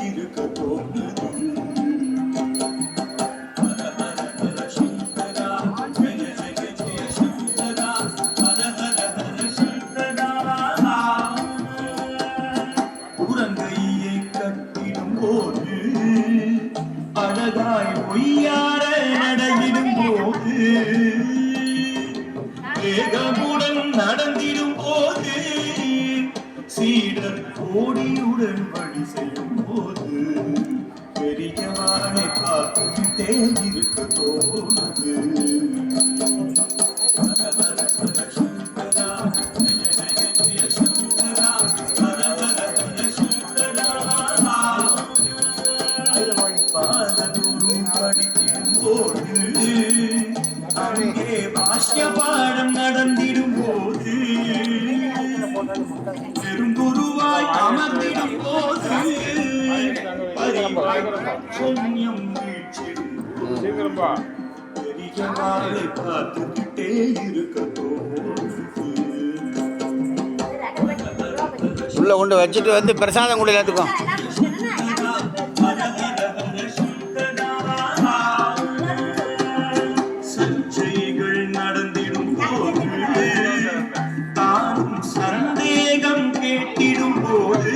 இருக்க தோணுது. உறங்கையை கட்டிடும் போது அழகாய் பொய்யார நடையிடும் போது வேகமுடன் நடந்திடும் போது சீடர் கோடியுடன் வழி செய்யும் போது பெரியவானை பார்த்துக்கிட்டே இருக்க தோணுது. பாததூரும் படித்திடும் போது அங்கே பாஷ்ய பாடம் நடந்திடும் போது பெருங்குருவாய் அமர்ந்திடும் போது புண்ணியம் வீழ்ச்சிடும் பெரியவாளை பார்த்துக்கிட்டே இருக்க தோணுது. உள்ள கொண்டு வச்சுட்டு வந்து பிரசாதம் கூட எல்லாத்துக்கும் சர்ச்சைகள் நடந்திடும் போது தானும் சந்தேகம் கேட்டிடும் போது